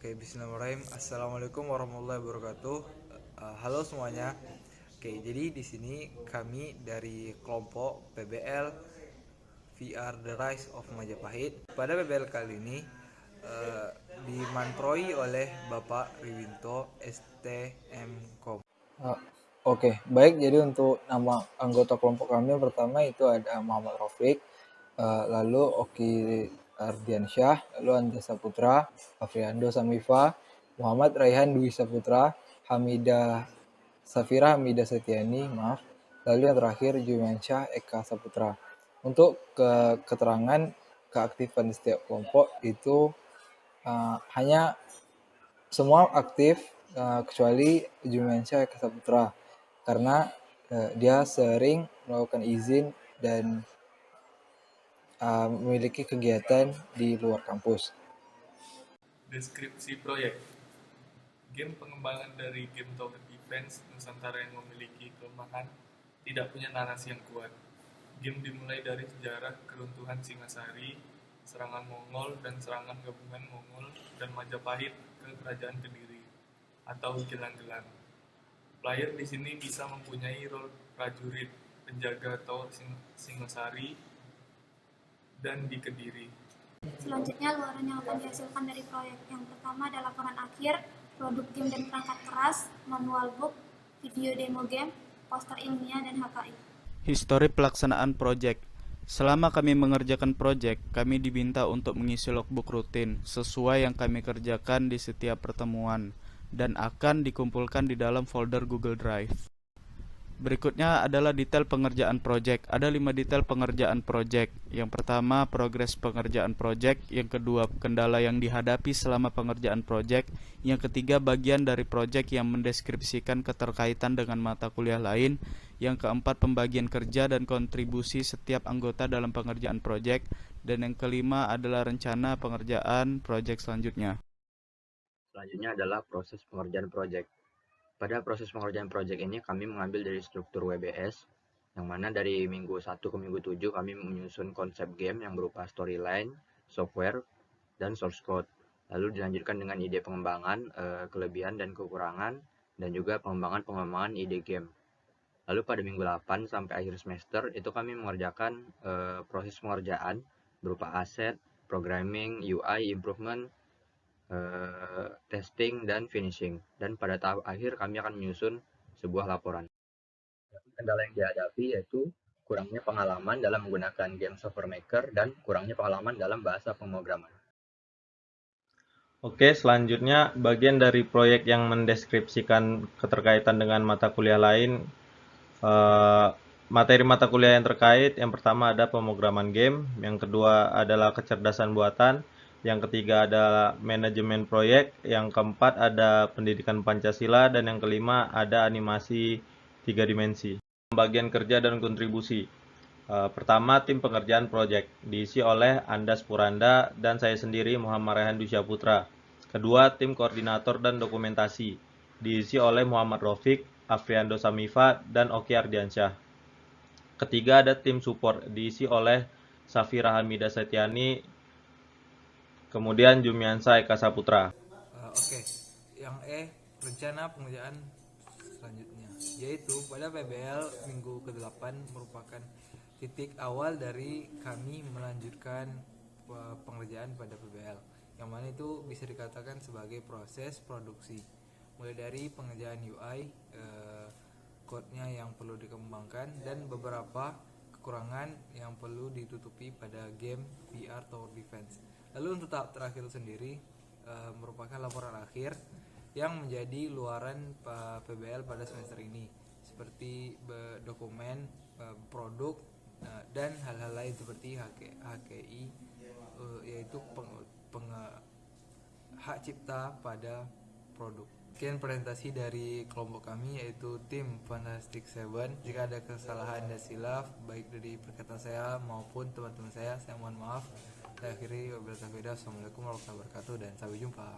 Oke, bismillahirrahmanirrahim. Assalamualaikum warahmatullahi wabarakatuh. Halo semuanya. Oke, jadi di sini kami dari kelompok PBL VR The Rise of Majapahit. Pada PBL kali ini eh, dimantroi oleh Bapak Riwinto STMkom. Oke, baik. Jadi untuk nama anggota kelompok kami yang pertama itu ada Muhammad Rafiq, lalu Oki Ardiansyah, lalu Anda Saputra, Afriando Samifa, Muhammad Raihan Dwi Saputra, Safira Hamida Setiani, maaf. Lalu yang terakhir Jumansyah Eka Saputra. Untuk keterangan keaktifan di setiap kelompok itu hanya semua aktif kecuali Jumansyah Eka Saputra karena dia sering melakukan izin dan memiliki kegiatan di luar kampus. Deskripsi proyek. Game pengembangan dari game tower defense Nusantara yang memiliki kelemahan tidak punya narasi yang kuat. Game dimulai dari sejarah keruntuhan Singasari, serangan Mongol dan serangan gabungan Mongol dan Majapahit ke Kerajaan Kediri atau Gelang-Gelang. Player di sini bisa mempunyai role prajurit, penjaga tower Singasari dan di Kediri. Selanjutnya, luaran yang akan dihasilkan dari proyek. Yang pertama adalah laporan akhir, produk game dan perangkat keras, manual book, video demo game, poster ilmiah, dan HKI. Histori pelaksanaan proyek. Selama kami mengerjakan proyek, kami diminta untuk mengisi logbook rutin sesuai yang kami kerjakan di setiap pertemuan dan akan dikumpulkan di dalam folder Google Drive. Berikutnya adalah detail pengerjaan proyek. Ada 5 detail pengerjaan proyek. Yang pertama, progres pengerjaan proyek. Yang kedua, kendala yang dihadapi selama pengerjaan proyek. Yang ketiga, bagian dari proyek yang mendeskripsikan keterkaitan dengan mata kuliah lain. Yang keempat, pembagian kerja dan kontribusi setiap anggota dalam pengerjaan proyek. Dan yang kelima adalah rencana pengerjaan proyek selanjutnya. Selanjutnya adalah proses pengerjaan proyek. Pada proses pengerjaan proyek ini kami mengambil dari struktur WBS, yang mana dari minggu 1 ke minggu 7 kami menyusun konsep game yang berupa storyline, software, dan source code. Lalu dilanjutkan dengan ide pengembangan, kelebihan dan kekurangan, dan juga pengembangan ide game. Lalu pada minggu 8 sampai akhir semester itu kami mengerjakan proses pengerjaan berupa aset, programming, UI, improvement, testing dan finishing, dan pada tahap akhir kami akan menyusun sebuah laporan. Kendala yang dihadapi yaitu kurangnya pengalaman dalam menggunakan game software maker dan kurangnya pengalaman dalam bahasa pemrograman. Oke, selanjutnya bagian dari proyek yang mendeskripsikan keterkaitan dengan mata kuliah lain. Materi mata kuliah yang terkait, yang pertama ada pemrograman game, yang kedua adalah kecerdasan buatan, yang ketiga adalah manajemen proyek, yang keempat ada pendidikan Pancasila, dan yang kelima ada animasi 3 dimensi. Pembagian kerja dan kontribusi. Pertama, tim pengerjaan proyek diisi oleh Andas Puranda dan saya sendiri Muhammad Rehan Dusya Putra. Kedua, tim koordinator dan dokumentasi diisi oleh Muhammad Rafiq, Afriando Samifa, dan Oki Ardiansyah. Ketiga, ada tim support diisi oleh Safira Hamida Setiani, kemudian Jumiansa Eka Saputra. Oke, yang rencana pengerjaan selanjutnya, yaitu pada PBL minggu ke-8 merupakan titik awal dari kami melanjutkan pengerjaan pada PBL, yang mana itu bisa dikatakan sebagai proses produksi, mulai dari pengerjaan UI, code-nya yang perlu dikembangkan, dan beberapa kekurangan yang perlu ditutupi pada game VR Tower Defense. Lalu untuk tahap terakhir sendiri merupakan laporan akhir yang menjadi luaran PBL pada semester ini, seperti dokumen, produk, dan hal-hal lain seperti HKI, yaitu hak cipta pada produk. Sekian presentasi dari kelompok kami, yaitu tim Fantastic Seven. Jika ada kesalahan dan silaf baik dari perkataan saya maupun teman-teman saya mohon maaf. Saya akhiri, wabillahi taufiq. Assalamualaikum warahmatullahi wabarakatuh dan sampai jumpa.